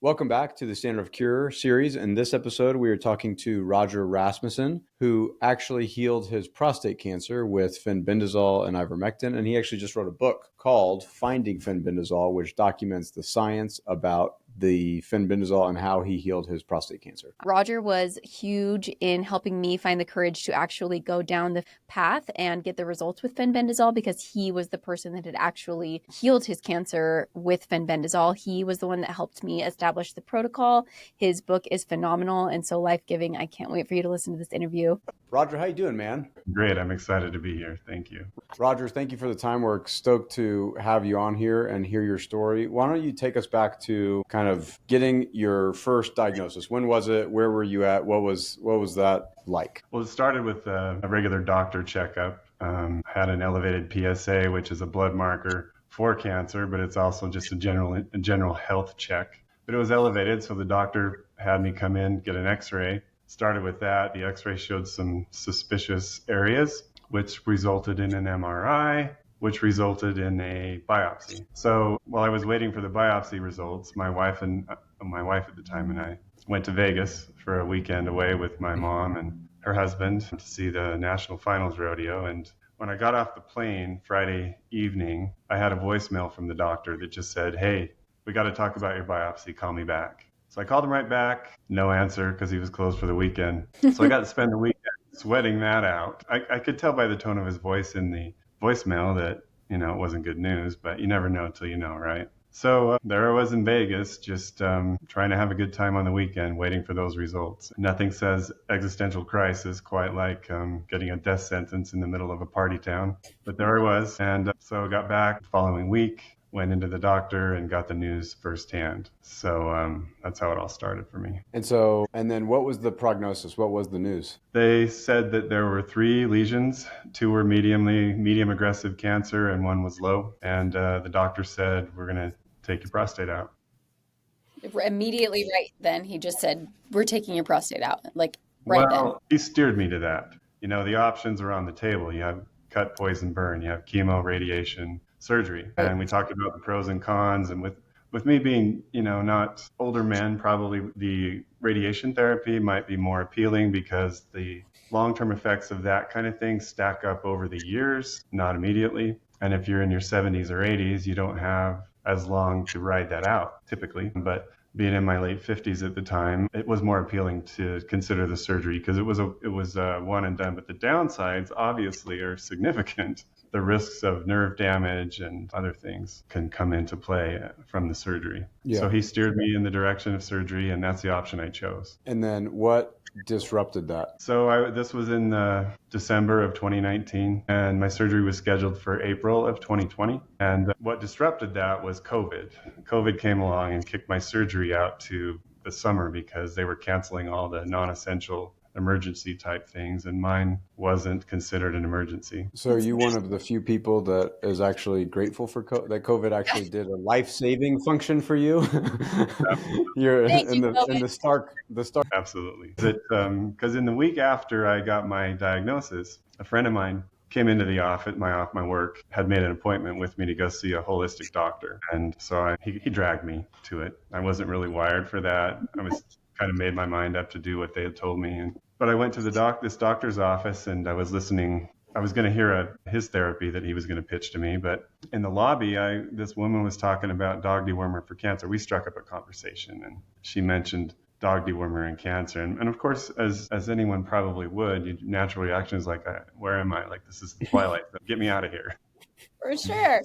Welcome back to the Standard of Cure series. In this episode, we are talking to Roger Rasmussen, who actually healed his prostate cancer with fenbendazole and ivermectin. And he actually just wrote a book called Finding Fenbendazole, which documents the science about the fenbendazole and how he healed his prostate cancer. Roger was huge in helping me find the courage to actually go down the path and get the results with fenbendazole, because he was the person that had actually healed his cancer with fenbendazole. He was the one that helped me establish the protocol. His book is phenomenal and so life-giving. I can't wait for you to listen to this interview. Roger, how you doing, man? Great. I'm excited to be here. Thank you. Roger, thank you for the time. We're stoked to have you on here and hear your story. Why don't you take us back to kind of getting your first diagnosis? When was it? Where were you at? What was that like? Well, it started with a regular doctor checkup. Had an elevated PSA, which is a blood marker for cancer, but it's also just a general health check. But it was elevated, so the doctor had me come in, get an X-ray. Started with that. The X-ray showed some suspicious areas, which resulted in an MRI, which resulted in a biopsy. So while I was waiting for the biopsy results, my wife at the time and I went to Vegas for a weekend away with my mom and her husband to see the National Finals Rodeo. And when I got off the plane Friday evening, I had a voicemail from the doctor that just said, "Hey, we got to talk about your biopsy. Call me back." So I called him right back. No answer because he was closed for the weekend. So I got to spend the weekend sweating that out. I could tell by the tone of his voice in the voicemail that, it wasn't good news, but you never know until you know, right? So there I was in Vegas, just trying to have a good time on the weekend, waiting for those results. Nothing says existential crisis quite like getting a death sentence in the middle of a party town. But there I was. And so I got back the following week, went into the doctor and got the news firsthand. So that's how it all started for me. And then what was the prognosis? What was the news? They said that there were 3 lesions. 2 were medium aggressive cancer and 1 was low. And the doctor said, "We're going to take your prostate out." Immediately right then, he just said, "We're taking your prostate out." Like right then. Well, he steered me to that. The options are on the table. You have cut, poison, burn. You have chemo, radiation, surgery. And we talked about the pros and cons. And with me being, not older men, probably the radiation therapy might be more appealing because the long-term effects of that kind of thing stack up over the years, not immediately. And if you're in your 70s or 80s, you don't have as long to ride that out typically. But being in my late 50s at the time, it was more appealing to consider the surgery because it was a one and done. But the downsides obviously are significant. The risks of nerve damage and other things can come into play from the surgery. Yeah. So he steered me in the direction of surgery, and that's the option I chose. And then what disrupted that? So this was in December of 2019, and my surgery was scheduled for April of 2020. And what disrupted that was COVID. COVID came along and kicked my surgery out to the summer because they were canceling all the non-essential emergency type things, and mine wasn't considered an emergency. So are you one of the few people that is actually grateful for that COVID actually did a life-saving function for you? You're in the stark. Absolutely. Because in the week after I got my diagnosis, a friend of mine came into the office, my work, had made an appointment with me to go see a holistic doctor. And so he dragged me to it. I wasn't really wired for that. I was kind of made my mind up to do what they had told me. But I went to this doctor's office and I was listening. I was going to hear his therapy that he was going to pitch to me. But in the lobby, this woman was talking about dog dewormer for cancer. We struck up a conversation and she mentioned dog dewormer and cancer. And of course, as anyone probably would, your natural reaction is like, where am I? Like, this is the Twilight. Get me out of here. For sure.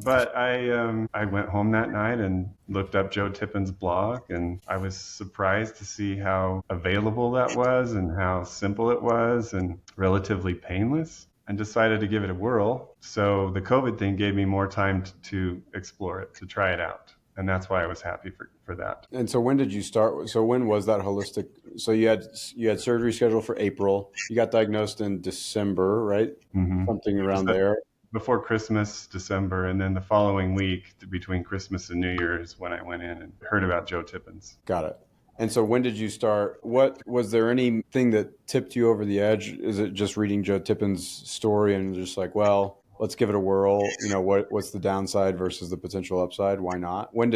But I went home that night and looked up Joe Tippin's blog, and I was surprised to see how available that was and how simple it was and relatively painless, and decided to give it a whirl. So the COVID thing gave me more time to explore it, to try it out. And that's why I was happy for that. And so when did you start? So when was that holistic? So you had surgery scheduled for April. You got diagnosed in December, right? Mm-hmm. Something around there. Before Christmas, December, and then the following week between Christmas and New Year's when I went in and heard about Joe Tippin's. Got it. And so when did you start? Was there anything that tipped you over the edge? Is it just reading Joe Tippin's story and just like, well, let's give it a whirl. What's the downside versus the potential upside? Why not? When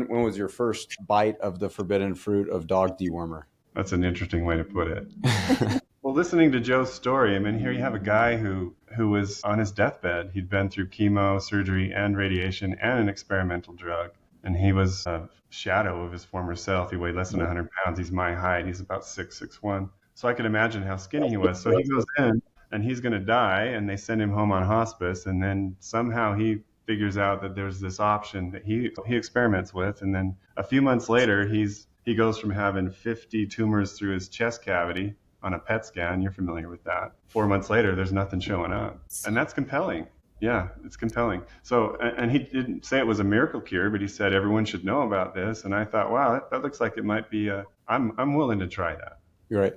was your first bite of the forbidden fruit of dog dewormer? That's an interesting way to put it. Well, listening to Joe's story, I mean, here you have a guy who was on his deathbed. He'd been through chemo, surgery, and radiation, and an experimental drug. And he was a shadow of his former self. He weighed less than 100 pounds. He's my height. He's about 6'1". So I could imagine how skinny he was. So he goes in, and he's going to die, and they send him home on hospice. And then somehow he figures out that there's this option that he experiments with. And then a few months later, he goes from having 50 tumors through his chest cavity on a PET scan. You're familiar with that. 4 months later, there's nothing showing up. And that's compelling. Yeah, it's compelling. So, and he didn't say it was a miracle cure, but he said everyone should know about this. And I thought, wow, that looks like it might be I'm willing to try that. You're right.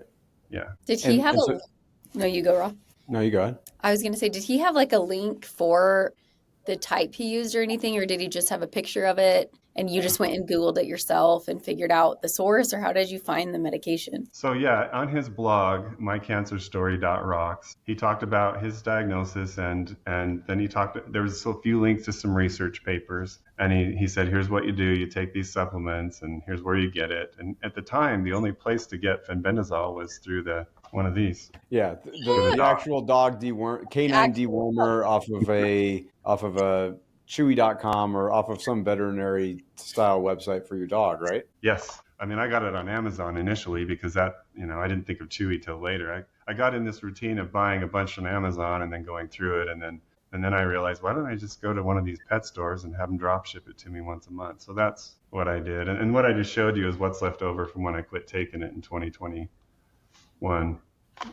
Yeah. Did he have No, you go, Rob. No, you go ahead. I was going to say, did he have like a link for the type he used or anything, or did he just have a picture of it and you just went and Googled it yourself and figured out the source, or how did you find the medication? So yeah, on his blog, mycancerstory.rocks, he talked about his diagnosis and then there was a few links to some research papers, and he said, here's what you do, you take these supplements and here's where you get it. And at the time, the only place to get fenbendazole was through one of these. Yeah, the actual dog canine dewormer off of a chewy.com or off of some veterinary style website for your dog, right? Yes. I mean, I got it on Amazon initially because I didn't think of Chewy till later. I got in this routine of buying a bunch on Amazon and then going through it. And then I realized, why don't I just go to one of these pet stores and have them drop ship it to me once a month? So that's what I did. And what I just showed you is what's left over from when I quit taking it in 2021.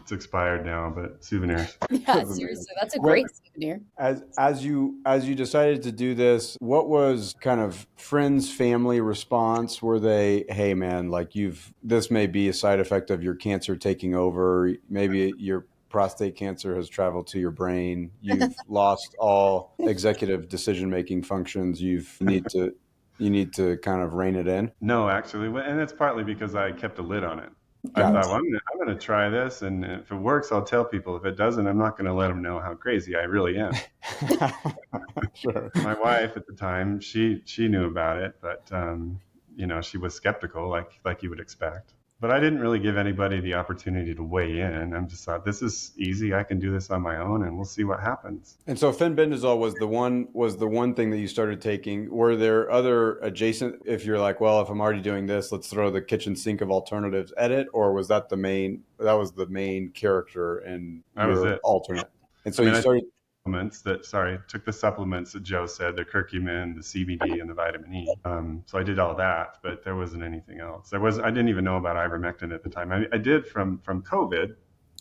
It's expired now, but souvenirs. Yeah, seriously, that's a great souvenir. As you decided to do this, what was kind of friends, family response? Were they, hey man, like this may be a side effect of your cancer taking over. Maybe your prostate cancer has traveled to your brain. You've lost all executive decision-making functions. You need to kind of rein it in. No, actually, and it's partly because I kept a lid on it. I thought, well, I'm going to try this, and if it works, I'll tell people. If it doesn't, I'm not going to let them know how crazy I really am. Sure. My wife at the time, she knew about it, but she was skeptical, like you would expect. But I didn't really give anybody the opportunity to weigh in. I just thought, this is easy. I can do this on my own, and we'll see what happens. And so fenbendazole was the one thing that you started taking. Were there other adjacent, if you're like, well, if I'm already doing this, let's throw the kitchen sink of alternatives at it, or was that the main character and your alternate? And so took the supplements that Joe said, the curcumin, the CBD, and the vitamin E. So I did all that, but there wasn't anything else. I didn't even know about ivermectin at the time. I did from COVID,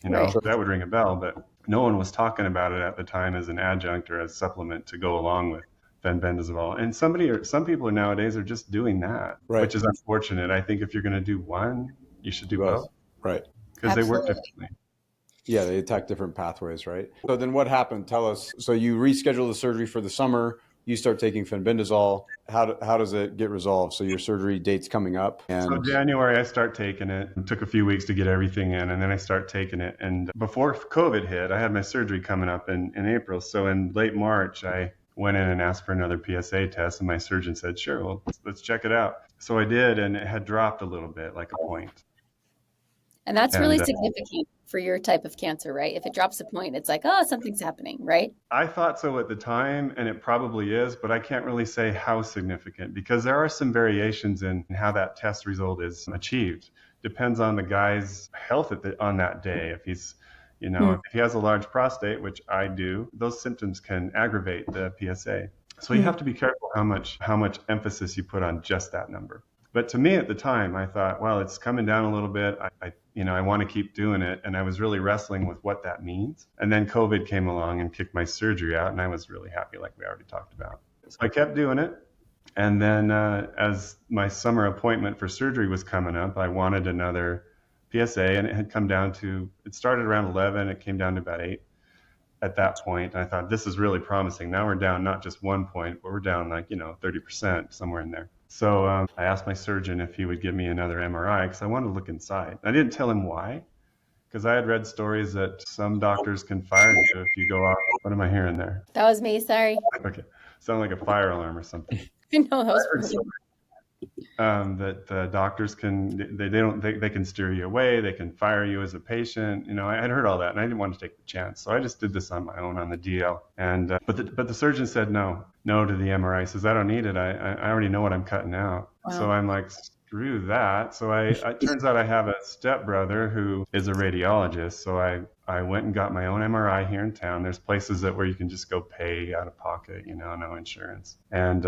right. That would ring a bell, but no one was talking about it at the time as an adjunct or as supplement to go along with fenbendazole. And some people nowadays are just doing that, right, which is unfortunate. I think if you're going to do one, you should do both. Right. Because they work differently. Yeah, they attack different pathways, right? So then what happened? Tell us. So you reschedule the surgery for the summer. You start taking fenbendazole. How does it get resolved? So your surgery date's coming up. So January, I start taking it. It took a few weeks to get everything in, and then I start taking it. And before COVID hit, I had my surgery coming up in April. So in late March, I went in and asked for another PSA test, and my surgeon said, sure, well, let's check it out. So I did, and it had dropped a little bit, like a point. And that's really significant for your type of cancer, right? If it drops a point, it's like, oh, something's happening, right? I thought so at the time, and it probably is, but I can't really say how significant because there are some variations in how that test result is achieved. Depends on the guy's health on that day. If he's, if he has a large prostate, which I do, those symptoms can aggravate the PSA. So you have to be careful how much emphasis you put on just that number. But to me at the time, I thought, well, it's coming down a little bit. I want to keep doing it. And I was really wrestling with what that means. And then COVID came along and kicked my surgery out. And I was really happy, like we already talked about. So I kept doing it. And then as my summer appointment for surgery was coming up, I wanted another PSA. And it had come down to, it started around 11. It came down to about 8 at that point. And I thought, this is really promising. Now we're down not just 1 point, but we're down 30%, somewhere in there. So I asked my surgeon if he would give me another MRI because I wanted to look inside. I didn't tell him why, Because I had read stories that some doctors can fire you if you go off. What am I hearing there? That was me. Sorry. Okay, sound like a fire alarm or something. No, that was I heard that doctors can they can steer you away, they can fire you as a patient. You know, I had heard all that, and I didn't want to take the chance, so I just did this on my own on the DL. And but the surgeon said no to the MRI. He says I don't need it. I already know what I'm cutting out. Wow. So I'm like, screw that. So it turns out I have a stepbrother who is a radiologist. So I went and got my own MRI here in town. There's places where you can just go pay out of pocket, you know, no insurance. And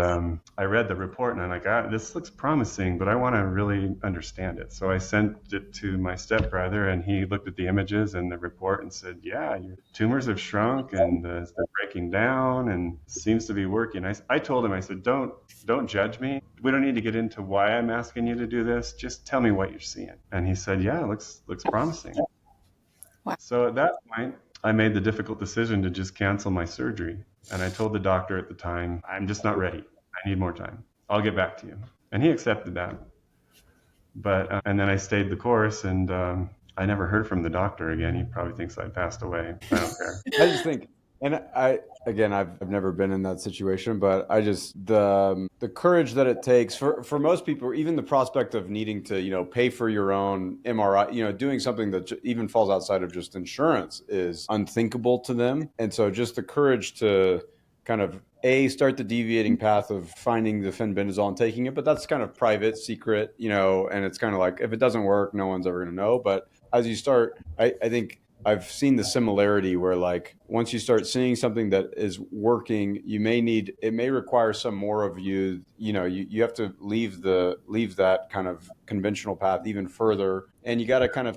I read the report and I'm like, this looks promising, but I want to really understand it. So I sent it to my stepbrother, and he looked at the images and the report and said, yeah, your tumors have shrunk and they're breaking down and seems to be working. I told him, I said, don't judge me. We don't need to get into why I'm asking you to do this. Just tell me what you're seeing. And he said, yeah, it looks promising. Wow. So at that point, I made the difficult decision to just cancel my surgery. And I told the doctor at the time, I'm just not ready. I need more time. I'll get back to you. And he accepted that. But and then I stayed the course, and I never heard from the doctor again. He probably thinks I passed away. I don't care. I just think, and I've never been in that situation, but I just, the courage that it takes for most people, even the prospect of needing to, you know, pay for your own MRI, you know, doing something that even falls outside of just insurance is unthinkable to them. And so just the courage to kind of start the deviating path of finding the fenbendazole and taking it, but that's kind of private, secret, you know, and it's kind of like, if it doesn't work, no one's ever going to know. But as you start, I think I've seen the similarity where, like, once you start seeing something that is working, it may require some more of you, you know, you have to leave that kind of conventional path even further. And you got to kind of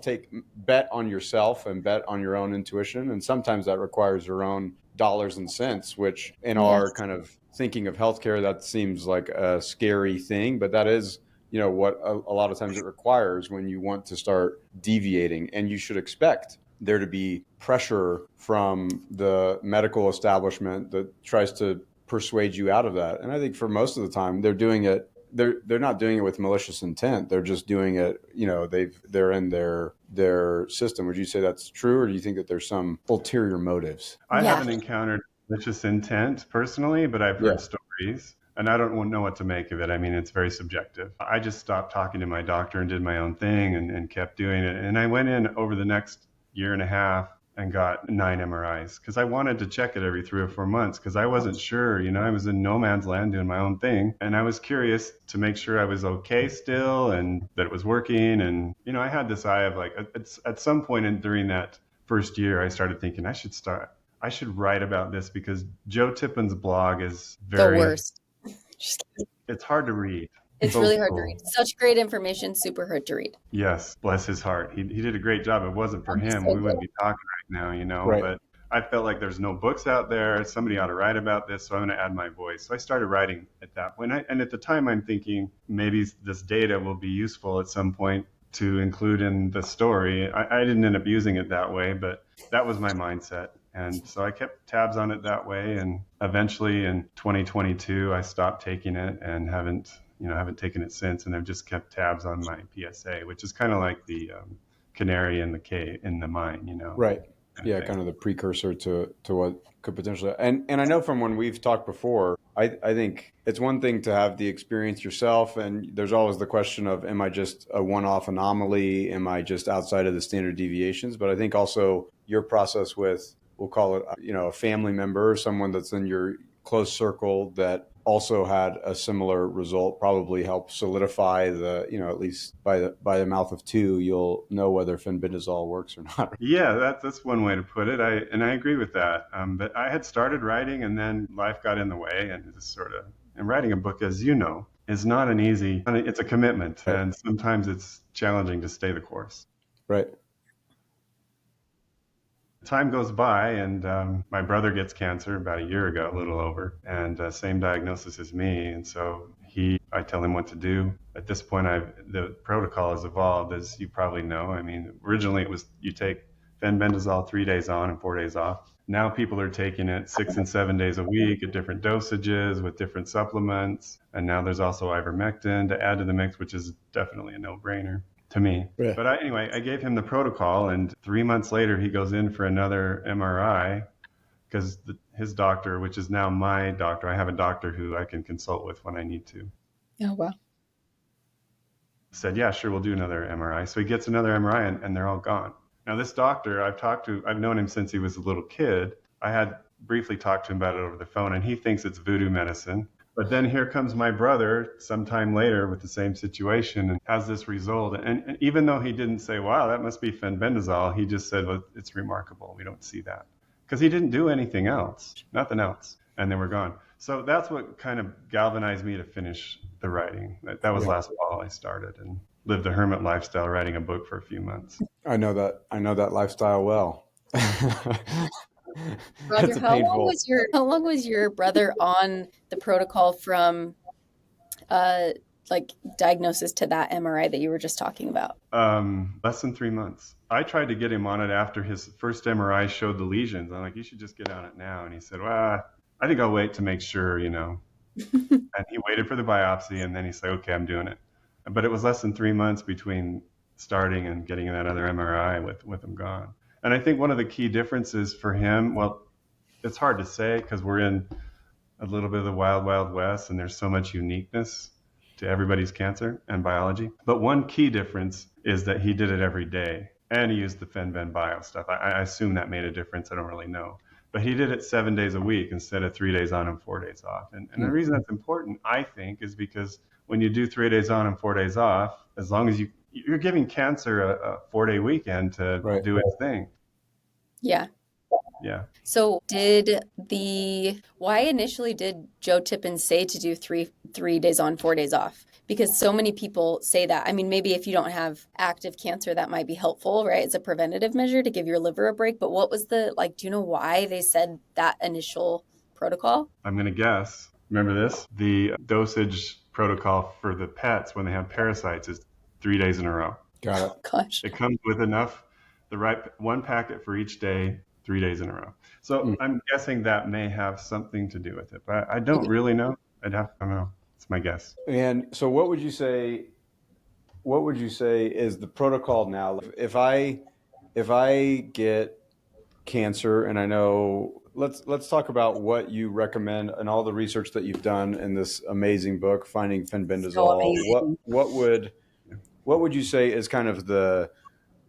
bet on yourself and bet on your own intuition. And sometimes that requires your own dollars and cents, which in our kind of thinking of healthcare, that seems like a scary thing, but that is, you know, what a lot of times it requires when you want to start deviating. And you should expect there to be pressure from the medical establishment that tries to persuade you out of that. And I think for most of the time they're doing it, they're not doing it with malicious intent. They're just doing it, you know, they're in their system. Would you say that's true, or do you think that there's some ulterior motives? I haven't encountered malicious intent personally, but I've heard stories. And I don't know what to make of it. I mean, it's very subjective. I just stopped talking to my doctor and did my own thing and kept doing it. And I went in over the next year and a half and got 9 MRIs because I wanted to check it every 3 or 4 months because I wasn't sure. You know, I was in no man's land doing my own thing. And I was curious to make sure I was okay still and that it was working. And, you know, I had this eye of like, at some point during that first year, I started thinking I should write about this because Joe Tippen's blog is the worst. It's hard to read. It's really hard to read. Such great information, super hard to read. Yes, bless his heart. He did a great job. It wasn't for him, we wouldn't be talking right now, you know. Right. But I felt like there's no books out there. Somebody ought to write about this, so I'm going to add my voice. So I started writing at that point. And at the time, I'm thinking maybe this data will be useful at some point to include in the story. I didn't end up using it that way, but that was my mindset. And so I kept tabs on it that way. And eventually in 2022, I stopped taking it and haven't taken it since. And I've just kept tabs on my PSA, which is kind of like the canary in the mine, you know. Right. Yeah, kind of the precursor to what could potentially. And I know from when we've talked before, I think it's one thing to have the experience yourself. And there's always the question of, am I just a one-off anomaly? Am I just outside of the standard deviations? But I think also your process with, we'll call it, you know, a family member, someone that's in your close circle that also had a similar result probably helped solidify the, you know, at least by the mouth of two, you'll know whether fenbendazole works or not. Yeah, that's one way to put it. I agree with that. But I had started writing and then life got in the way and writing a book, as you know, is not an easy, it's a commitment. Right. And sometimes it's challenging to stay the course. Right. Time goes by and my brother gets cancer about a year ago, a little over, and same diagnosis as me. And so I tell him what to do. At this point, the protocol has evolved, as you probably know. I mean, originally it was you take fenbendazole 3 days on and 4 days off. Now people are taking it 6 and 7 days a week at different dosages with different supplements. And now there's also ivermectin to add to the mix, which is definitely a no-brainer. to me. Yeah. But anyway, I gave him the protocol, and 3 months later, he goes in for another MRI because his doctor, which is now my doctor, I have a doctor who I can consult with when I need to, Oh, wow. said, yeah, sure, we'll do another MRI. So he gets another MRI, and they're all gone. Now, this doctor, I've known him since he was a little kid. I had briefly talked to him about it over the phone, and he thinks it's voodoo medicine. But then here comes my brother sometime later with the same situation and has this result. And even though he didn't say, wow, that must be fenbendazole, he just said, well, it's remarkable. We don't see that. Because he didn't do anything else, nothing else. And they were gone. So that's what kind of galvanized me to finish the writing. That was last fall I started and lived a hermit lifestyle, writing a book for a few months. I know that lifestyle well. Roger, how long was your brother on the protocol from diagnosis to that MRI that you were just talking about? Less than 3 months. I tried to get him on it after his first MRI showed the lesions. I'm like, you should just get on it now. And he said, well, I think I'll wait to make sure, And he waited for the biopsy, and then he said, okay, I'm doing it. But it was less than 3 months between starting and getting that other MRI with him gone. And I think one of the key differences for him, well, it's hard to say because we're in a little bit of the wild, wild west, and there's so much uniqueness to everybody's cancer and biology. But one key difference is that he did it every day, and he used the Fenben Bio stuff. I assume that made a difference. I don't really know. But he did it 7 days a week instead of 3 days on and 4 days off. And the reason that's important, I think, is because when you do 3 days on and 4 days off, as long as you're giving cancer a 4-day weekend to do its thing. Yeah. Yeah. So why initially did Joe Tippin say to do three days on, 4 days off? Because so many people say that. I mean, maybe if you don't have active cancer, that might be helpful, right? It's a preventative measure to give your liver a break. But what was do you know why they said that initial protocol? I'm going to guess. Remember this? The dosage protocol for the pets when they have parasites is 3 days in a row. Got it. Gosh. It comes with enough, the right one packet for each day, 3 days in a row. So I'm guessing that may have something to do with it, but I don't really know. I don't know. It's my guess. And so what would you say is the protocol now? If I get cancer, and I know, let's talk about what you recommend and all the research that you've done in this amazing book, Finding Fenbendazole. What would you say is kind of the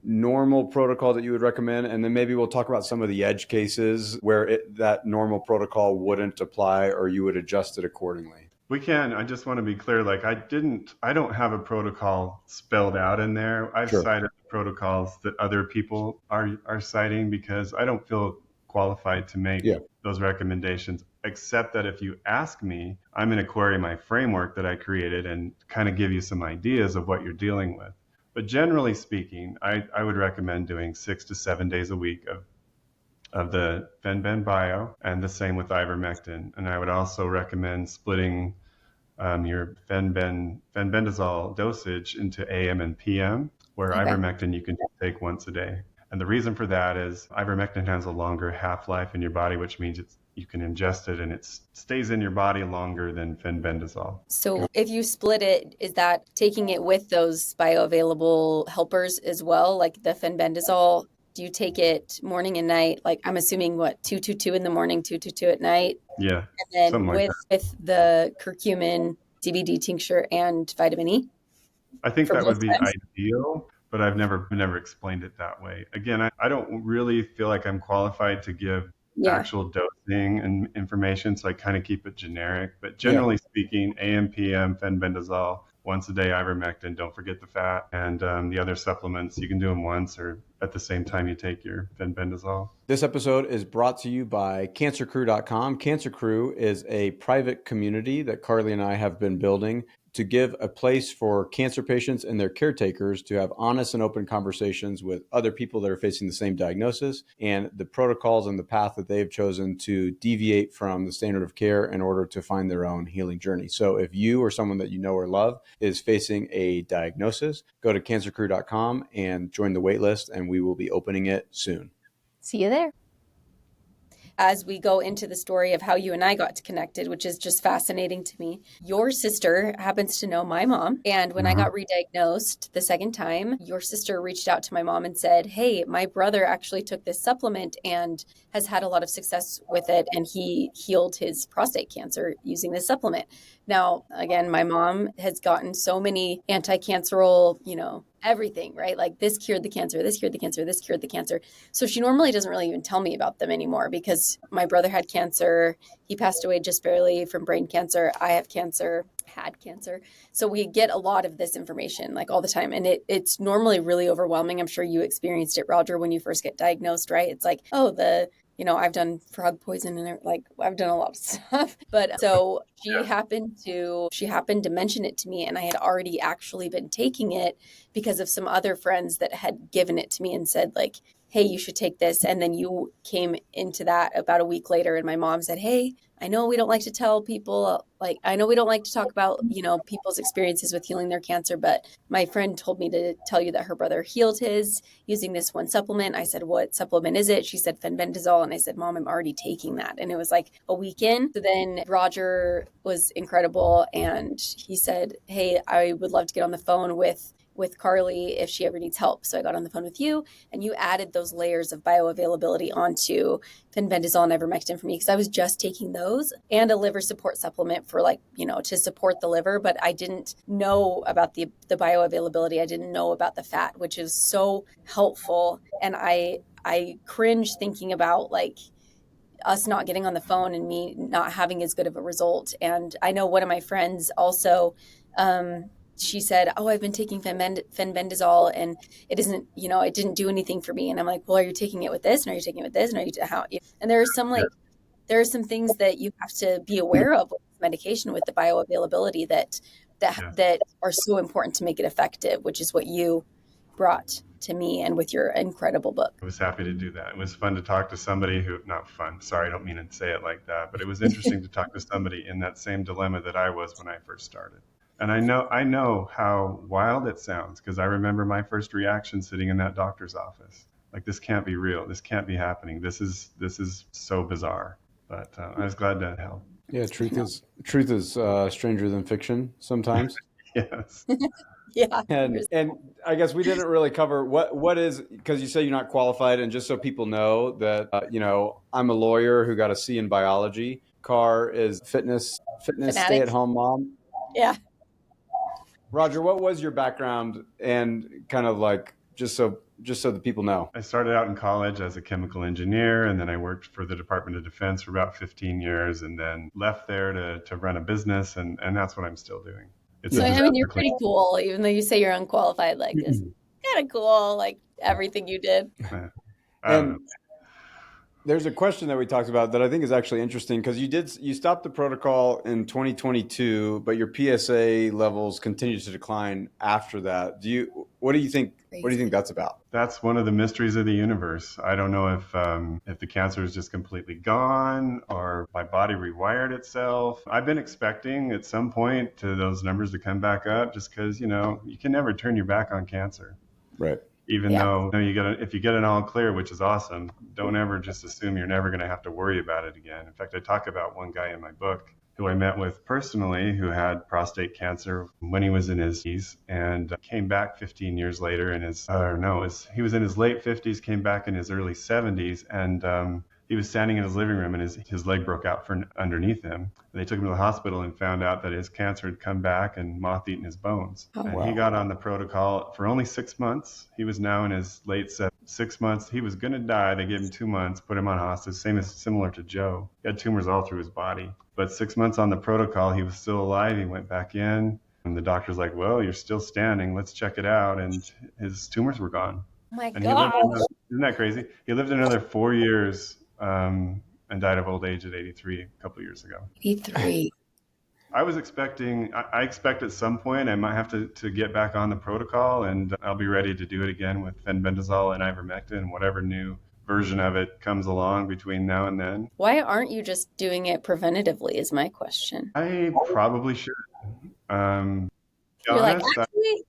normal protocol that you would recommend? And then maybe we'll talk about some of the edge cases where that normal protocol wouldn't apply, or you would adjust it accordingly. We can. I just want to be clear. I don't have a protocol spelled out in there. I've cited the protocols that other people are citing because I don't feel qualified to make those recommendations, except that if you ask me, I'm going to query my framework that I created and kind of give you some ideas of what you're dealing with. But generally speaking, I would recommend doing 6 to 7 days a week of the Fenben Bio, and the same with Ivermectin. And I would also recommend splitting your Fenbendazole dosage into AM and PM, where Ivermectin you can take once a day. And the reason for that is Ivermectin has a longer half-life in your body, which means you can ingest it and it stays in your body longer than Fenbendazole. So if you split it, is that taking it with those bioavailable helpers as well, like the Fenbendazole? Do you take it morning and night? Like, I'm assuming 222 in the morning, 222 at night? Yeah. And then with the curcumin, CBD tincture, and vitamin E? I think that would be ideal, but I've never explained it that way. Again, I don't really feel like I'm qualified to give actual dosing and information, so I kind of keep it generic. But generally speaking, AM, PM, Fenbendazole, once a day Ivermectin, don't forget the fat, and the other supplements, you can do them once or at the same time you take your Fenbendazole. This episode is brought to you by CancerCrew.com. Cancer Crew is a private community that Carly and I have been building to give a place for cancer patients and their caretakers to have honest and open conversations with other people that are facing the same diagnosis and the protocols and the path that they've chosen to deviate from the standard of care in order to find their own healing journey. So if you or someone that you know or love is facing a diagnosis, go to CancerCrew.com and join the wait list, and we will be opening it soon. See you there. as we go into the story of how you and I got connected, which is just fascinating to me. Your sister happens to know my mom. And when I got re-diagnosed the second time, your sister reached out to my mom and said, hey, my brother actually took this supplement and has had a lot of success with it. And he healed his prostate cancer using this supplement. Now, again, my mom has gotten so many anti-canceral, everything, right? Like this cured the cancer, this cured the cancer, this cured the cancer. So she normally doesn't really even tell me about them anymore because my brother had cancer. He passed away just barely from brain cancer. I have cancer, had cancer. So we get a lot of this information like all the time. And it's normally really overwhelming. I'm sure you experienced it, Roger, when you first get diagnosed, right? It's like, oh, I've done frog poison and I've done a lot of stuff. But so she happened to mention it to me, and I had already actually been taking it because of some other friends that had given it to me and said like, hey, you should take this. And then you came into that about a week later, and my mom said, hey, I know we don't like to tell people, like, I know we don't like to talk about, people's experiences with healing their cancer, but my friend told me to tell you that her brother healed his using this one supplement. I said, what supplement is it? She said, Fenbendazole. And I said, Mom, I'm already taking that. And it was like a weekend. So then Roger was incredible. And he said, hey, I would love to get on the phone with Carly if she ever needs help. So I got on the phone with you, and you added those layers of bioavailability onto Fenbendazole and Ivermectin for me, because I was just taking those and a liver support supplement for to support the liver. But I didn't know about the bioavailability. I didn't know about the fat, which is so helpful. And I cringe thinking about like us not getting on the phone and me not having as good of a result. And I know one of my friends also, she said, oh, I've been taking Fenbendazole and it isn't, it didn't do anything for me. And I'm like, well, are you taking it with this? And are you taking it with this? And and there are some things that you have to be aware of with medication, with the bioavailability that are so important to make it effective, which is what you brought to me and with your incredible book. I was happy to do that. It was fun to talk to somebody not fun. Sorry, I don't mean to say it like that, but it was interesting to talk to somebody in that same dilemma that I was when I first started. And I know how wild it sounds, because I remember my first reaction sitting in that doctor's office. Like, this can't be real. This can't be happening. This is so bizarre. But I was glad to help. Yeah, truth is stranger than fiction sometimes. Yes. Yeah. And I guess we didn't really cover what is, because you say you're not qualified, and just so people know that I'm a lawyer who got a C in biology. Car is fitness stay-at-home mom. Yeah. Roger, what was your background, and kind of like just so the people know? I started out in college as a chemical engineer, and then I worked for the Department of Defense for about 15 years, and then left there to run a business, and that's what I'm still doing. You're pretty cool, even though you say you're unqualified. Like, it's kind of cool, like everything you did. And there's a question that we talked about that I think is actually interesting, because you stopped the protocol in 2022, but your PSA levels continued to decline after that. What do you think that's about? That's one of the mysteries of the universe. I don't know if the cancer is just completely gone or my body rewired itself. I've been expecting at some point to those numbers to come back up, just because, you can never turn your back on cancer. Right. Even though if you get an all clear, which is awesome, don't ever just assume you're never going to have to worry about it again. In fact, I talk about one guy in my book who I met with personally who had prostate cancer when he was in his 50s and came back 15 years later he was in his late 50s, came back in his early 70s, and he was standing in his living room and his leg broke out from underneath him. And they took him to the hospital and found out that his cancer had come back and moth-eaten his bones. Oh, and wow. He got on the protocol for only 6 months. He was now in his late 6 months. He was going to die. They gave him 2 months, put him on hospice, similar to Joe. He had tumors all through his body. But 6 months on the protocol, he was still alive. He went back in, and the doctor's like, well, you're still standing. Let's check it out. And his tumors were gone. Oh my And God. isn't that crazy? He lived another 4 years and died of old age at 83 a couple of years ago. 83. I expect at some point I might have to get back on the protocol, and I'll be ready to do it again with Fenbendazole and Ivermectin, whatever new version of it comes along between now and then. Why aren't you just doing it preventatively is my question. I probably should. You're like, actually,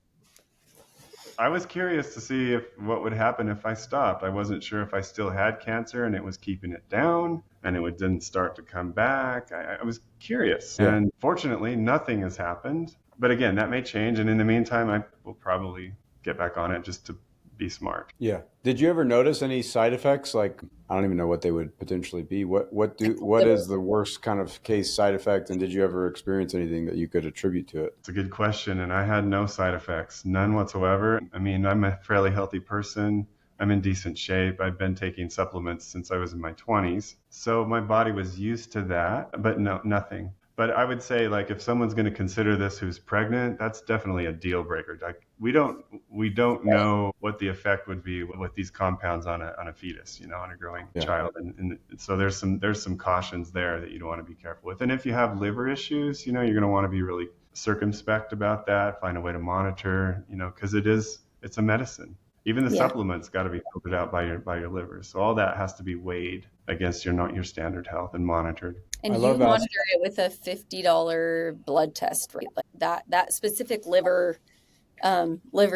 I was curious to see what would happen if I stopped. I wasn't sure if I still had cancer and it was keeping it down and didn't start to come back. I was curious. Yeah. And fortunately, nothing has happened. But again, that may change. And in the meantime, I will probably get back on it just to be smart. Yeah. Did you ever notice any side effects? Like, I don't even know what they would potentially be. What is the worst kind of case side effect? And did you ever experience anything that you could attribute to it? It's a good question. And I had no side effects, none whatsoever. I mean, I'm a fairly healthy person. I'm in decent shape. I've been taking supplements since I was in my 20s. So my body was used to that, but no, nothing. But I would say, like, if someone's going to consider this who's pregnant, that's definitely a deal breaker. Like, we don't know what the effect would be with these compounds on a fetus, on a growing child, and so there's some cautions there that you don't want to be careful with. And if you have liver issues, you're going to want to be really circumspect about that. Find a way to monitor, because it's a medicine. Even the supplements got to be filtered out by your liver. So all that has to be weighed against your standard health and monitored. And you monitor it with a $50 blood test, right? Like that specific liver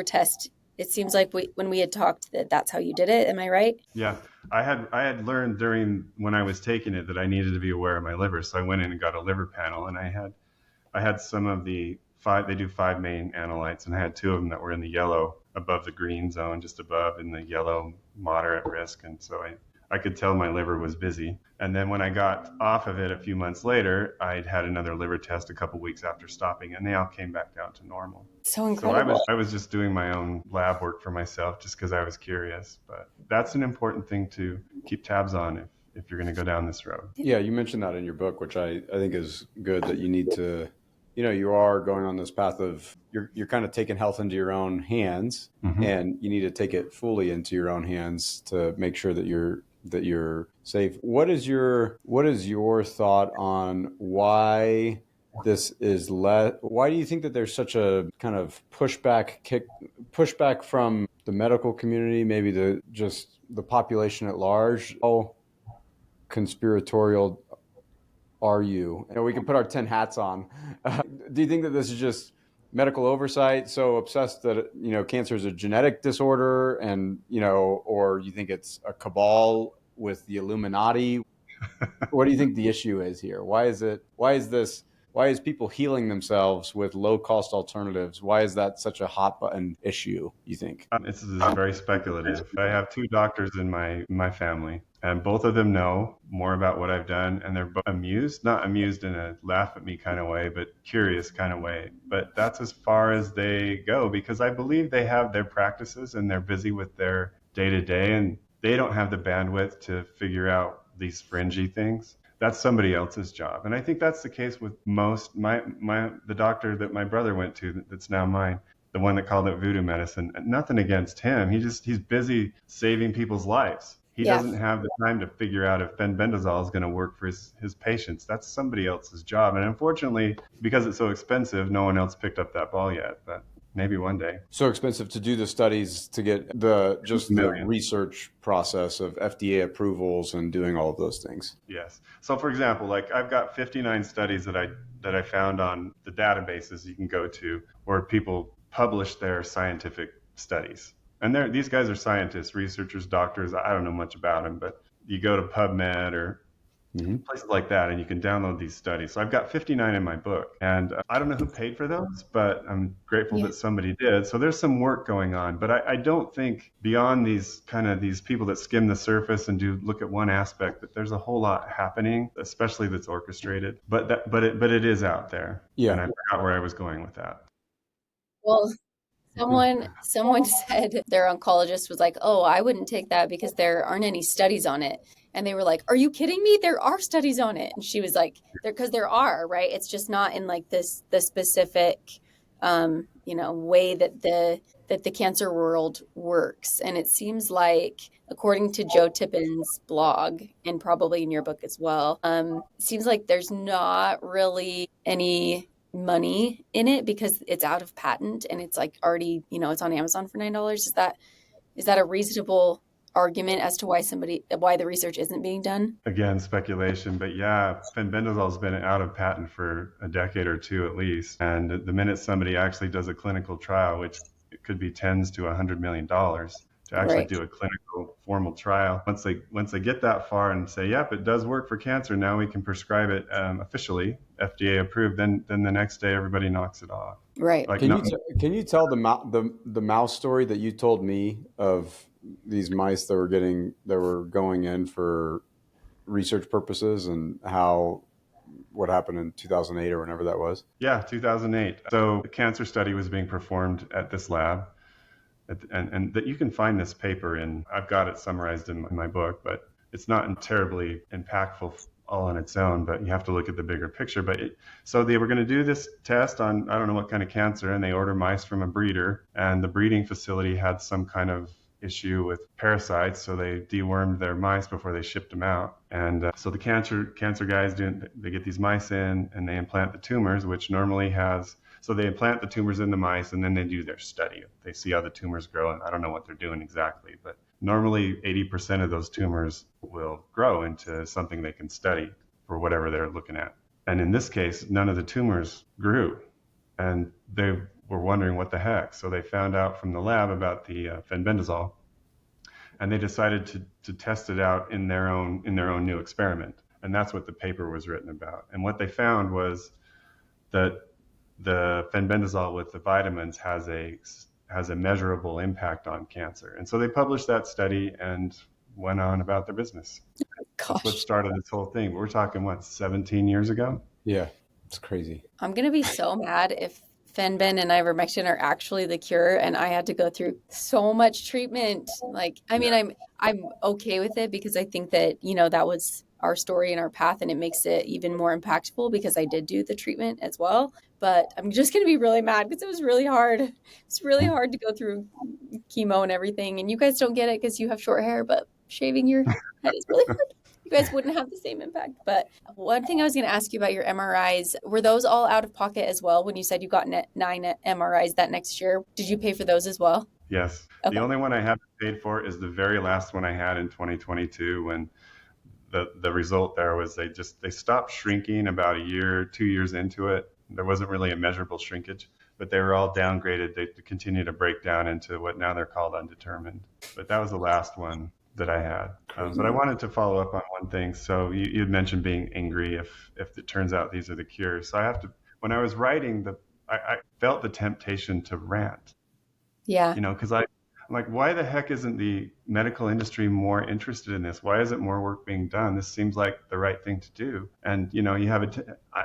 test. It seems like when we had talked that's how you did it. Am I right? Yeah, I had learned when I was taking it that I needed to be aware of my liver. So I went in and got a liver panel, and I had some of the they do 5 main analytes, and I had 2 of them that were in the yellow above the green zone, just above in the yellow moderate risk. And so I could tell my liver was busy. And then when I got off of it a few months later, I'd had another liver test a couple weeks after stopping, and they all came back down to normal. So incredible. So I was just doing my own lab work for myself just because I was curious. But that's an important thing to keep tabs on if you're going to go down this road. Yeah, you mentioned that in your book, which I think is good, that you need to, you are going on this path of you're kind of taking health into your own hands, and you need to take it fully into your own hands to make sure that you're safe. What is your thought on why this is why do you think that there's such a kind of pushback from the medical community, maybe the population at large? How conspiratorial are you? We can put our 10 hats on. Do you think that this is just medical oversight, so obsessed that cancer is a genetic disorder, and or you think it's a cabal with the Illuminati? What do you think the issue is here? Why is people healing themselves with low cost alternatives? Why is that such a hot button issue, you think? This is very speculative. I have 2 doctors in my family, and both of them know more about what I've done, and they're both amused, not amused in a laugh at me kind of way, but curious kind of way. But that's as far as they go, because I believe they have their practices and they're busy with their day-to-day, and they don't have the bandwidth to figure out these fringy things. That's somebody else's job. And I think that's the case with most, the doctor that my brother went to, that's now mine, the one that called it voodoo medicine. Nothing against him. He's busy saving people's lives. He doesn't have the time to figure out if fenbendazole is going to work for his patients. That's somebody else's job. And unfortunately, because it's so expensive, no one else picked up that ball yet. But maybe one day. So expensive to do the studies, to get the research process of FDA approvals and doing all of those things. Yes. So for example, like I've got 59 studies that I found on the databases you can go to where people publish their scientific studies. And these guys are scientists, researchers, doctors. I don't know much about them, but you go to PubMed or places like that, and you can download these studies. So I've got 59 in my book, and I don't know who paid for those, but I'm grateful that somebody did. So there's some work going on, but I don't think beyond these people that skim the surface and look at one aspect, that there's a whole lot happening, especially that's orchestrated. But it is out there. Yeah. And I forgot where I was going with that. Well, someone said their oncologist was like, "Oh, I wouldn't take that because there aren't any studies on it." And they were like, "Are you kidding me? There are studies on it." And she was like, because there are, right? It's just not in like the specific, way that the cancer world works. And it seems like, according to Joe Tippin's blog, and probably in your book as well, it seems like there's not really any money in it because it's out of patent and it's like already, it's on Amazon for $9. Is that a reasonable argument as to why the research isn't being done? Again, speculation, but yeah, fenbendazole has been out of patent for a decade or two at least. And the minute somebody actually does a clinical trial, which it could be tens to $100 million to actually Right. do a clinical formal trial. Once they get that far and say, yep, it does work for cancer, now we can prescribe it officially, FDA approved, then the next day everybody knocks it off. Right. Like, Can you tell the mouse story that you told me of these mice that were going in for research purposes and what happened in 2008 or whenever that was? Yeah, 2008. So the cancer study was being performed at this lab. And that you can find this paper I've got it summarized in my book, but it's not terribly impactful all on its own, but you have to look at the bigger picture. So they were going to do this test on, I don't know what kind of cancer, and they order mice from a breeder, and the breeding facility had some kind of issue with parasites, so they dewormed their mice before they shipped them out. And so the cancer guys they get these mice in, and they implant the tumors, which normally so they implant the tumors in the mice, and then they do their study. They see how the tumors grow, and I don't know what they're doing exactly, but normally 80% of those tumors will grow into something they can study for whatever they're looking at. And in this case, none of the tumors grew, and they were wondering what the heck. So they found out from the lab about the fenbendazole, and they decided to test it out in their own new experiment. And that's what the paper was written about. And what they found was that the fenbendazole with the vitamins has a measurable impact on cancer. And so they published that study and went on about their business. That's what started this whole thing. We're talking, 17 years ago? Yeah, it's crazy. I'm going to be so mad if Fenben and Ivermectin are actually the cure and I had to go through so much treatment. Like, I mean, I'm okay with it because I think that, that was our story and our path, and it makes it even more impactful because I did do the treatment as well. But I'm just going to be really mad because it was really hard. It's really hard to go through chemo and everything. And you guys don't get it because you have short hair, but shaving your head is really hard. You guys wouldn't have the same impact. But one thing I was going to ask you about your MRIs, were those all out of pocket as well? When you said you got 9 MRIs that next year, did you pay for those as well? Yes. Okay. The only one I haven't paid for is the very last one I had in 2022, when the result there was they stopped shrinking about 2 years into it. There wasn't really a measurable shrinkage, but they were all downgraded. They continue to break down into what now they're called undetermined. But that was the last one that I had. But I wanted to follow up on one thing. So you had mentioned being angry if it turns out these are the cures. So when I was writing, I felt the temptation to rant. Yeah. Because I'm like, why the heck isn't the medical industry more interested in this? Why isn't more work being done? This seems like the right thing to do. And, you have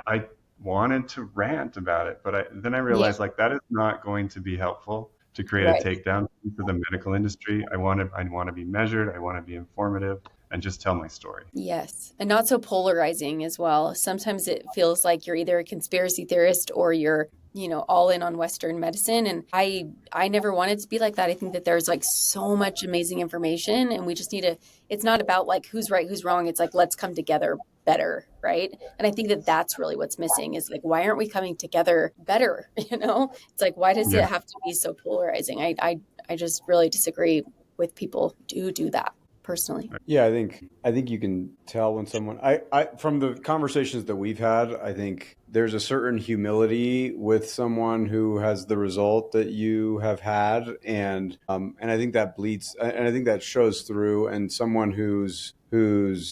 I wanted to rant about it, but then I realized that is not going to be helpful to create a takedown for the medical industry. I want to be measured. I want to be informative and just tell my story. Yes. And not so polarizing as well. Sometimes it feels like you're either a conspiracy theorist or you're, all in on Western medicine. And I never wanted to be like that. I think that there's so much amazing information, and we just it's not about who's right, who's wrong. It's let's come together better. Right. And I think that that's really what's missing is why aren't we coming together better? It's why does it have to be so polarizing? I just really disagree with people who do that. Personally. Yeah, I think you can tell when someone I from the conversations that we've had, I think there's a certain humility with someone who has the result that you have had, and I think that bleeds, and I think that shows through. And someone who's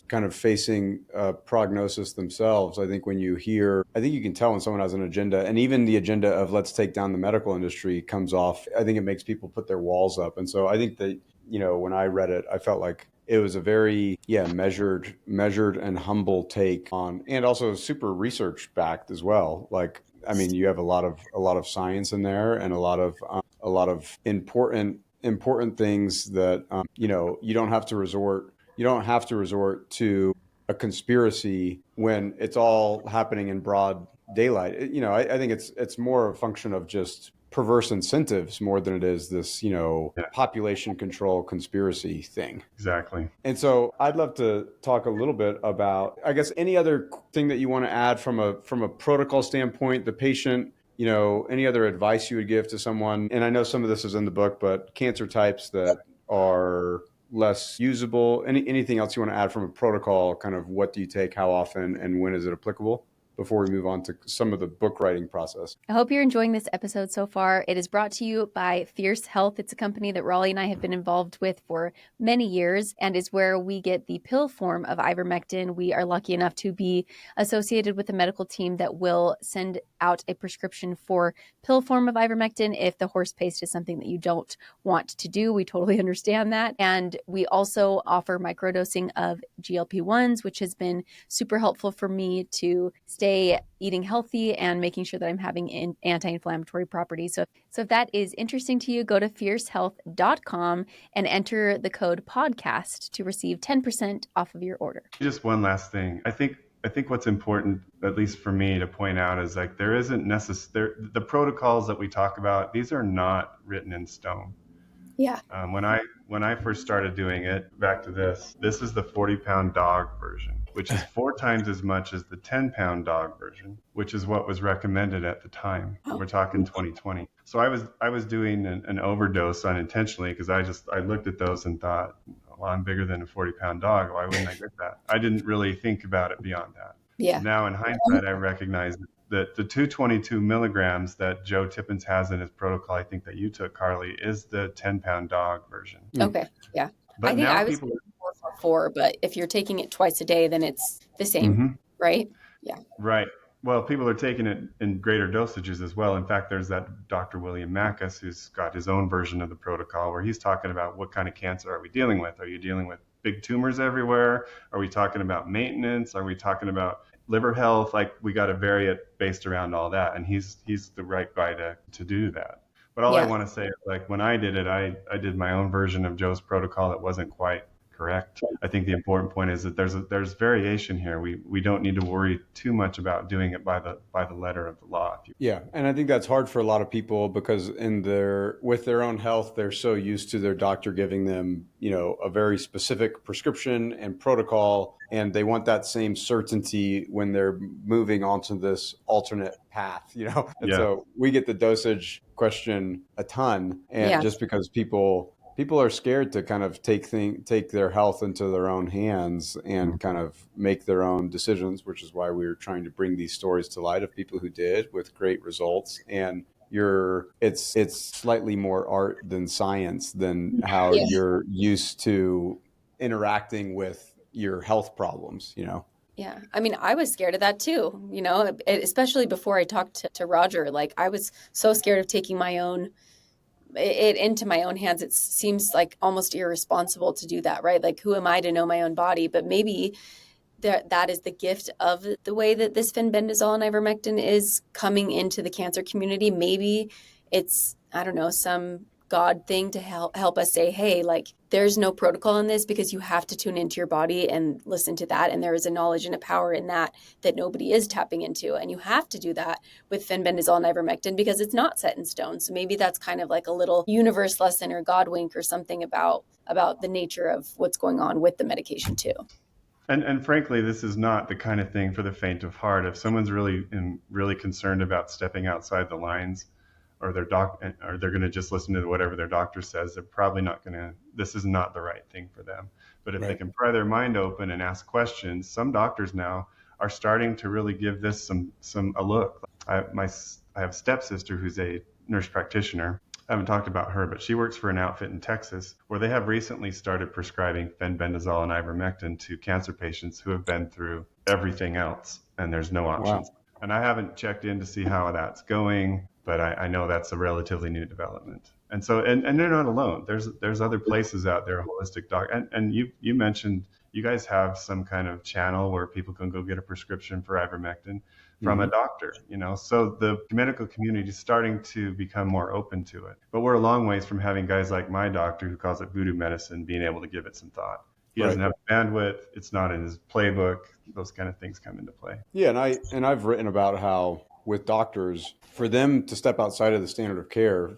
kind of facing a prognosis themselves, I think you can tell when someone has an agenda, and even the agenda of let's take down the medical industry comes off. I think it makes people put their walls up, and so I think that when I read it, I felt like it was a very measured and humble take on, and also super research backed as well. You have a lot of science in there, and a lot of important things that you don't have to resort to a conspiracy when it's all happening in broad daylight. I think it's more a function of just perverse incentives more than it is this, population control conspiracy thing. Exactly. And so I'd love to talk a little bit about, I guess, any other thing that you want to add from a protocol standpoint, the patient, any other advice you would give to someone. And I know some of this is in the book, but cancer types that are less usable, anything else you want to add from a protocol, kind of what do you take, how often, and when is it applicable? before we move on to some of the book writing process. I hope you're enjoying this episode so far. It is brought to you by Fierce Health. It's a company that Raleigh and I have been involved with for many years and is where we get the pill form of ivermectin. We are lucky enough to be associated with a medical team that will send out a prescription for pill form of ivermectin if the horse paste is something that you don't want to do. We totally understand that. And we also offer microdosing of GLP-1s, which has been super helpful for me to stay eating healthy and making sure that I'm having anti-inflammatory properties. So if that is interesting to you, go to fiercehealth.com and enter the code podcast to receive 10% off of your order. Just one last thing. I think what's important, at least for me, to point out is like there isn't the protocols that we talk about, these are not written in stone. Yeah. When I first started doing it, back to this is the 40-pound dog version, which is 4 times as much as the 10-pound dog version, which is what was recommended at the time. We're talking 2020. So I was doing an overdose unintentionally because I looked at those and thought, well, I'm bigger than a 40-pound dog. Why wouldn't I get that? I didn't really think about it beyond that. Yeah. Now in hindsight, I recognize that the 222 milligrams that Joe Tippins has in his protocol, I think that you took, Carly, is the 10-pound dog version. Okay. Yeah. But I think now I was people 4, but if you're taking it twice a day, then it's the same, right? Yeah. Right. Well, people are taking it in greater dosages as well. In fact, there's that Dr. William Mackus who's got his own version of the protocol where he's talking about what kind of cancer are we dealing with? Are you dealing with big tumors everywhere? Are we talking about maintenance? Are we talking about liver health? Like, we got to vary it based around all that. And he's the right guy to do that. But all I want to say is, like, when I did it, I did my own version of Joe's protocol that wasn't quite correct. I think the important point is that there's variation here. We don't need to worry too much about doing it by the letter of the law. Yeah, and I think that's hard for a lot of people because with their own health, they're so used to their doctor giving them, a very specific prescription and protocol, and they want that same certainty when they're moving onto this alternate path, And so we get the dosage question a ton, and just because people are scared to kind of take their health into their own hands and kind of make their own decisions, which is why we were trying to bring these stories to light of people who did with great results. And it's slightly more art than science than how you're used to interacting with your health problems, Yeah. I mean, I was scared of that too, especially before I talked to Roger. Like, I was so scared of taking it into my own hands. It seems like almost irresponsible to do that, right? Like, who am I to know my own body? But maybe that is the gift of the way that this fenbendazole and ivermectin is coming into the cancer community. Maybe it's, I don't know, some God thing to help us say, hey, like, there's no protocol in this because you have to tune into your body and listen to that. And there is a knowledge and a power in that nobody is tapping into. And you have to do that with fenbendazole and ivermectin because it's not set in stone. So maybe that's kind of like a little universe lesson or God wink or something about the nature of what's going on with the medication too. And frankly, this is not the kind of thing for the faint of heart. If someone's really concerned about stepping outside the lines, or they're going to just listen to whatever their doctor says, they're probably not going to. This is not the right thing for them. But if they can pry their mind open and ask questions, some doctors now are starting to really give this a look. I have a stepsister who's a nurse practitioner. I haven't talked about her, but she works for an outfit in Texas where they have recently started prescribing fenbendazole and ivermectin to cancer patients who have been through everything else, and there's no options. Wow. And I haven't checked in to see how that's going, but I know that's a relatively new development. And so, and they're not alone. There's other places out there, holistic doc. And you mentioned you guys have some kind of channel where people can go get a prescription for ivermectin from a doctor, so the medical community is starting to become more open to it. But we're a long ways from having guys like my doctor, who calls it voodoo medicine, being able to give it some thought. He doesn't have bandwidth. It's not in his playbook. Those kind of things come into play. Yeah. And I've written about how with doctors, for them to step outside of the standard of care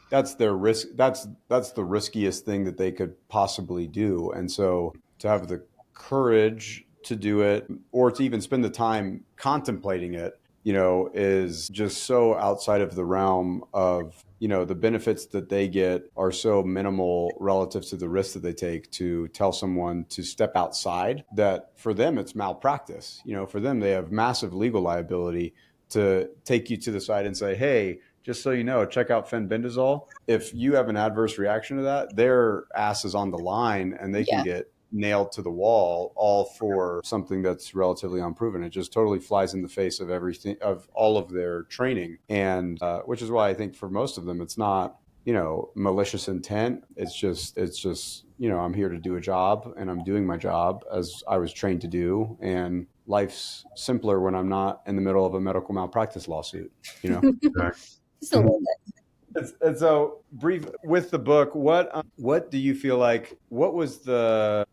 that's their risk. That's the riskiest thing that they could possibly do. And so to have the courage to do it, or to even spend the time contemplating it, is just so outside of the realm of, the benefits that they get are so minimal relative to the risks that they take to tell someone to step outside, that for them, it's malpractice. For them, they have massive legal liability to take you to the side and say, hey, just so you know, check out fenbendazole. If you have an adverse reaction to that, their ass is on the line and they can get nailed to the wall, all for something that's relatively unproven. It just totally flies in the face of everything, of all of their training. And which is why I think for most of them, it's not, malicious intent. It's just, I'm here to do a job and I'm doing my job as I was trained to do. And life's simpler when I'm not in the middle of a medical malpractice lawsuit, Just a little bit. And so, brief with the book, what do you feel like? What was the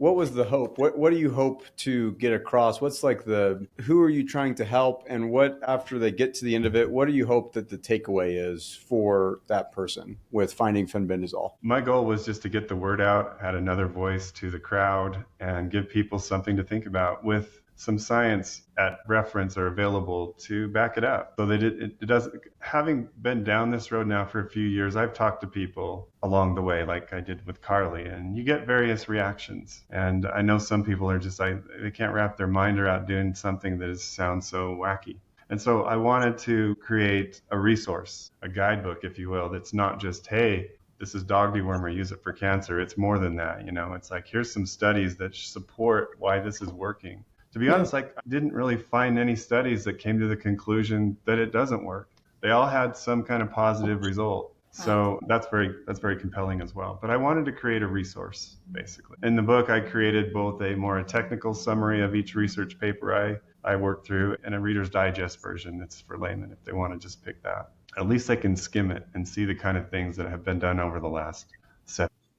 hope? What do you hope to get across? What's like who are you trying to help, and what after they get to the end of it? What do you hope that the takeaway is for that person with finding fenbendazole? My goal was just to get the word out, add another voice to the crowd, and give people something to think about with some science at reference or available to back it up. So it doesn't, having been down this road now for a few years, I've talked to people along the way, like I did with Carly, and you get various reactions. And I know some people are just like, they can't wrap their mind around doing something that sounds so wacky. And so I wanted to create a resource, a guidebook, if you will, that's not just, hey, this is dog dewormer, use it for cancer. It's more than that. It's like, here's some studies that support why this is working. To be honest, I didn't really find any studies that came to the conclusion that it doesn't work. They all had some kind of positive result. So that's very compelling as well. But I wanted to create a resource, basically. In the book, I created both a more technical summary of each research paper I worked through and a Reader's Digest version. It's for laymen if they want to just pick that. At least they can skim it and see the kind of things that have been done over the last 7 years.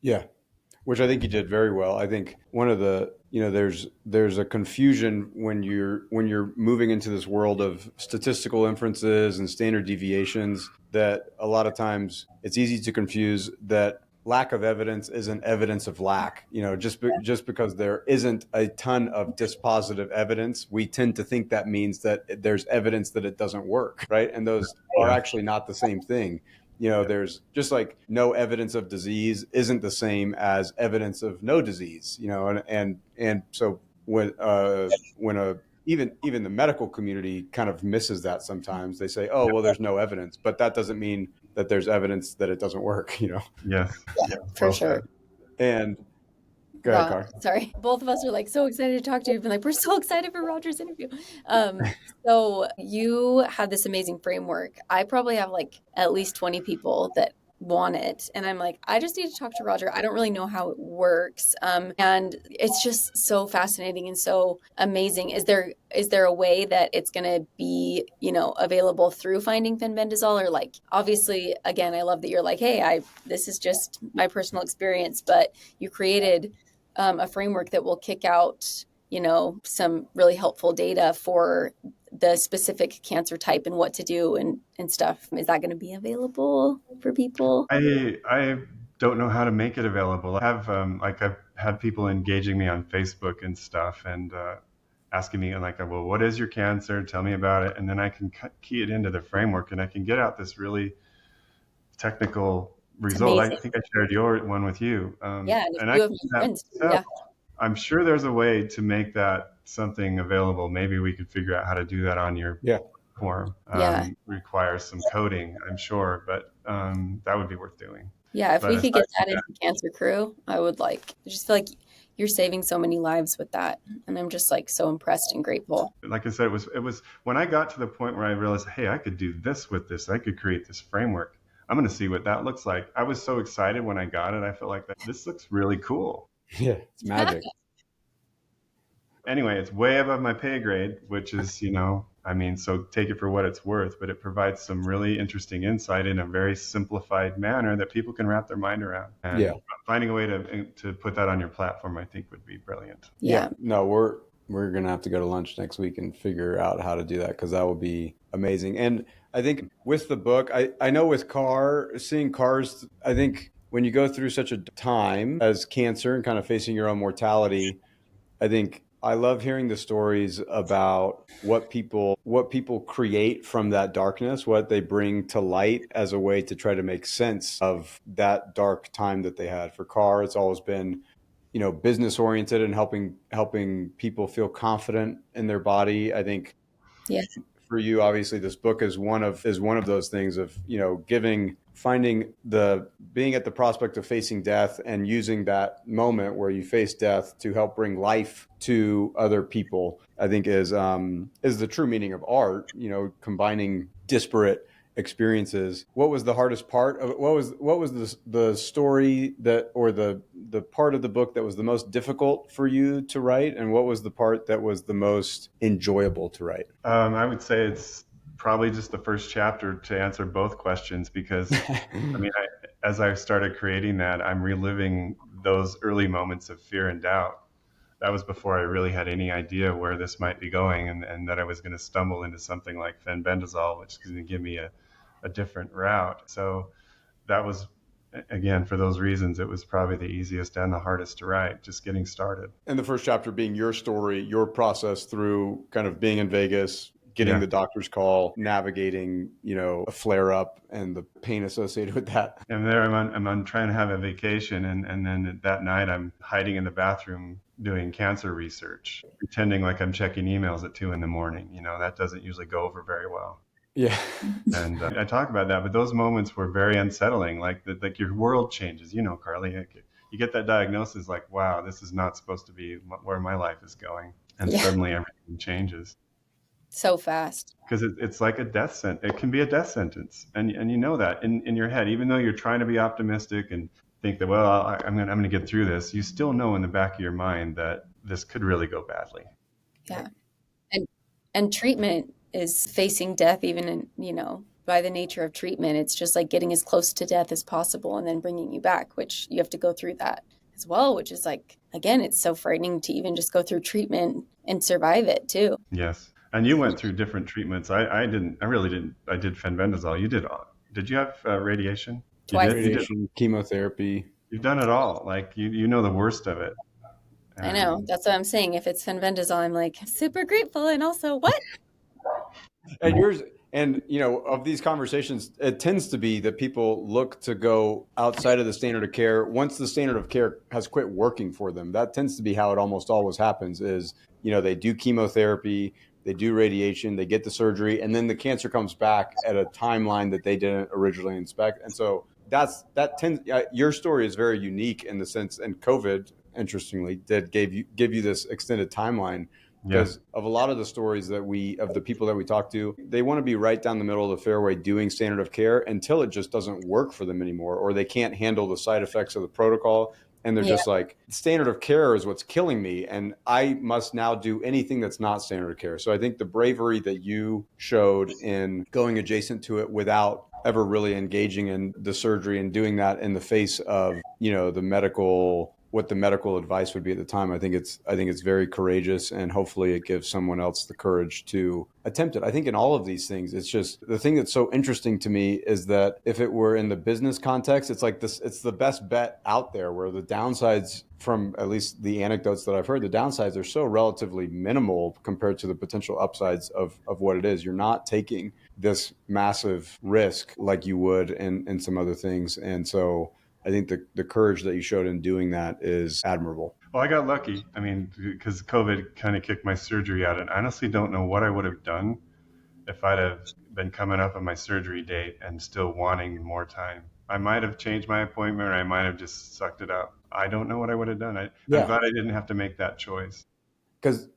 Yeah. Which I think you did very well. I think one of the, there's a confusion when you're moving into this world of statistical inferences and standard deviations, that a lot of times it's easy to confuse that lack of evidence isn't evidence of lack. Just because there isn't a ton of dispositive evidence, we tend to think that means that there's evidence that it doesn't work, right? And those are actually not the same thing. There's just like no evidence of disease isn't the same as evidence of no disease, and so when even the medical community kind of misses that sometimes. They say, oh, well, there's no evidence, but that doesn't mean that there's evidence that it doesn't work, Yes. Yeah, for sure. And go ahead, Car. Sorry. Both of us are like so excited to talk to you. We've been like, we're so excited for Roger's interview. So you have this amazing framework. I probably have like at least 20 people that want it. And I'm like, I just need to talk to Roger. I don't really know how it works. And it's just so fascinating and so amazing. Is there a way that it's going to be, available through finding fenbendazole? Or like, obviously, again, I love that you're like, hey, this is just my personal experience, but you created a framework that will kick out, some really helpful data for the specific cancer type and what to do and stuff. Is that going to be available for people? I don't know how to make it available. I have I've had people engaging me on Facebook and stuff and asking me like, well, what is your cancer? Tell me about it. And then I can key it into the framework and I can get out this really technical result. I think I shared your one with you. Yeah, and a few of my friends. Yeah. I'm sure there's a way to make that something available. Maybe we could figure out how to do that on your platform. Requires some coding, I'm sure, but that would be worth doing. Yeah, if we could get that into Cancer Crew, I would just feel like you're saving so many lives with that. And I'm just like so impressed and grateful. Like I said, it was when I got to the point where I realized, hey, I could do this with this. I could create this framework. I'm going to see what that looks like. I was so excited when I got it. I felt like this looks really cool. Yeah, it's magic. Anyway, it's way above my pay grade, which is, so take it for what it's worth, but it provides some really interesting insight in a very simplified manner that people can wrap their mind around. And finding a way to put that on your platform, I think would be brilliant. Yeah. No, we're going to have to go to lunch next week and figure out how to do that, because that will be amazing. And I think with the book, I know with seeing Car's, I think when you go through such a time as cancer and kind of facing your own mortality, I think I love hearing the stories about what people create from that darkness, what they bring to light as a way to try to make sense of that dark time that they had. For Carr, it's always been, business oriented and helping people feel confident in their body. I think Yeah. for you, obviously, this book is one of those things of, being at the prospect of facing death and using that moment where you face death to help bring life to other people. I think is the true meaning of art. Combining disparate experiences. What was the hardest part of it? What was the story that, or the part of the book that was the most difficult for you to write, and what was the part that was the most enjoyable to write? I would say it's probably just the first chapter to answer both questions, because as I started creating that, I'm reliving those early moments of fear and doubt. That was before I really had any idea where this might be going, and that I was going to stumble into something like fenbendazole, which is going to give me a different route. So that was, again, for those reasons, it was probably the easiest and the hardest to write, just getting started. And the first chapter being your story, your process through kind of being in Vegas, getting the doctor's call, navigating, a flare up and the pain associated with that. And there I'm trying to have a vacation, and then that night I'm hiding in the bathroom doing cancer research, pretending like I'm checking emails at 2 a.m. That doesn't usually go over very well. Yeah. And I talk about that, but those moments were very unsettling. Like your world changes, Carly. You get that diagnosis, like, wow, this is not supposed to be where my life is going, and suddenly everything changes so fast. Because it's like a death sentence. It can be a death sentence, and you know that in your head, even though you're trying to be optimistic and think that, well, I'm gonna get through this, you still know in the back of your mind that this could really go badly. Yeah, and treatment is facing death, even by the nature of treatment. It's just like getting as close to death as possible and then bringing you back, which you have to go through that as well, which is like, again, it's so frightening to even just go through treatment and survive it too. Yes. And you went through different treatments. I didn't. I really didn't. I did fenbendazole. You did. Did you have radiation? Twice. Radiation, chemotherapy. You've done it all. Like you know the worst of it. I know. That's what I'm saying. If it's fenbendazole, I'm like super grateful, and also what? And yours, and of these conversations, it tends to be that people look to go outside of the standard of care once the standard of care has quit working for them. That tends to be how it almost always happens. Is they do chemotherapy, they do radiation, they get the surgery, and then the cancer comes back at a timeline that they didn't originally expect. And so your story is very unique in the sense, and COVID, interestingly, did give you this extended timeline. Because of a lot of the stories of the people that we talk to, they want to be right down the middle of the fairway doing standard of care until it just doesn't work for them anymore, or they can't handle the side effects of the protocol. And they're just like, standard of care is what's killing me, and I must now do anything that's not standard of care. So I think the bravery that you showed in going adjacent to it without ever really engaging in the surgery and doing that in the face of, what the medical advice would be at the time, I think it's very courageous, and hopefully it gives someone else the courage to attempt it. I think in all of these things, it's just the thing that's so interesting to me is that if it were in the business context, it's like this, it's the best bet out there, where the downsides, from at least the anecdotes that I've heard, the downsides are so relatively minimal compared to the potential upsides of what it is. You're not taking this massive risk like you would in some other things. And so I think the courage that you showed in doing that is admirable. Well, I got lucky. Because COVID kind of kicked my surgery out, and I honestly don't know what I would have done if I'd have been coming up on my surgery date and still wanting more time. I might have changed my appointment, or I might have just sucked it up. I don't know what I would have done. I'm glad I didn't have to make that choice. Because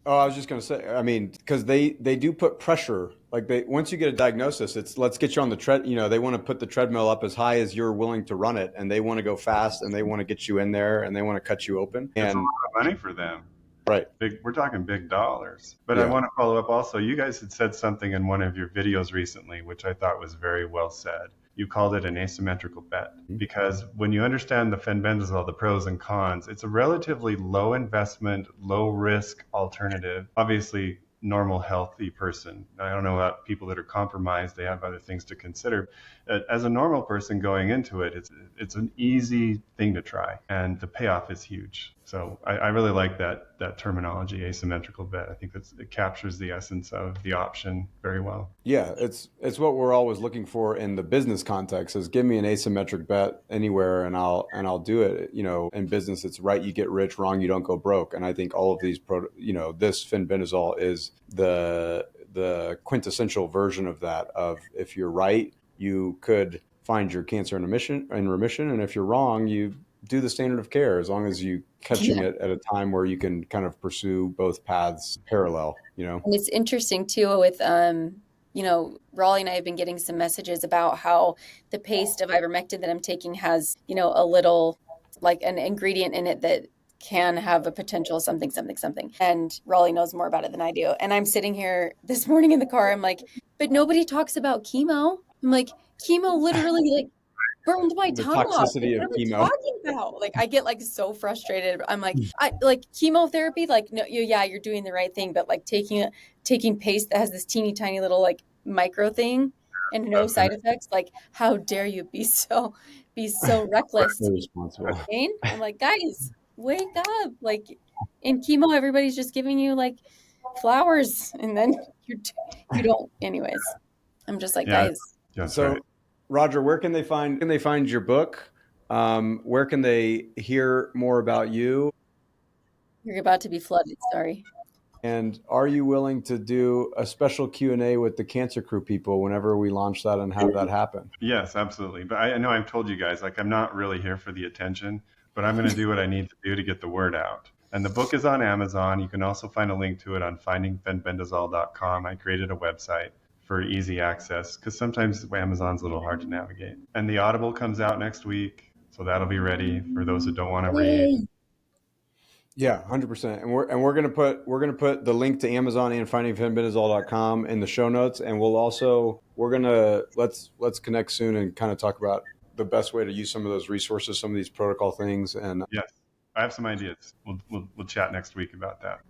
I was just going to say, because they do put pressure. Like once you get a diagnosis, it's let's get you on the they want to put the treadmill up as high as you're willing to run it, and they want to go fast, and they want to get you in there, and they want to cut you open. It's a lot of money for them. Right. We're talking big dollars. But I want to follow up also. You guys had said something in one of your videos recently, which I thought was very well said. You called it an asymmetrical bet, because when you understand the fenbendazole, the pros and cons, it's a relatively low investment, low risk alternative. Obviously, normal, healthy person. I don't know about people that are compromised. They have other things to consider. As a normal person going into it, it's an easy thing to try, and the payoff is huge. So I really like that that terminology, asymmetrical bet. I think it captures the essence of the option very well. Yeah, it's what we're always looking for in the business context is give me an asymmetric bet anywhere and I'll do it. You know, in business it's right you get rich, wrong you don't go broke. And I think all of these this fenbendazole is the quintessential version of that, of if you're right, you could find your cancer in remission, and if you're wrong, you do the standard of care, as long as you catching it at a time where you can kind of pursue both paths parallel, you know. And it's interesting too with Raleigh and I have been getting some messages about how the paste of ivermectin that I'm taking has, a little like an ingredient in it that can have a potential something, something, something. And Raleigh knows more about it than I do. And I'm sitting here this morning in the car, I'm like, but nobody talks about chemo. I'm like, chemo literally like burned my The tongue off. toxicity Like, of what are we chemo. talking about? Like I get like so frustrated. I'm like, I like chemotherapy, like no, you're doing the right thing, but like taking paste that has this teeny tiny little like micro thing and no side effects, like how dare you be so reckless? Irresponsible. I'm like, guys, wake up. Like in chemo, everybody's just giving you like flowers and then you don't anyways. I'm just like, Yeah, guys. that's So, right. Roger, where can they find your book? Where can they hear more about you? You're about to be flooded, sorry. And are you willing to do a special Q&A with the Cancer Crew people whenever we launch that and have that happen? Yes, absolutely. But I know I've told you guys, like, I'm not really here for the attention, but I'm going to do what I need to do to get the word out. And the book is on Amazon. You can also find a link to it on findingfenbendazole.com. I created a website for easy access because sometimes Amazon's a little hard to navigate. And the Audible comes out next week, so that'll be ready for those that don't want to read. Yeah, 100%. And we're gonna put the link to Amazon and findingfenbendazole.com in the show notes, and let's connect soon and kind of talk about the best way to use some of those resources, some of these protocol things. And Yes, I have some ideas. We'll chat next week about that.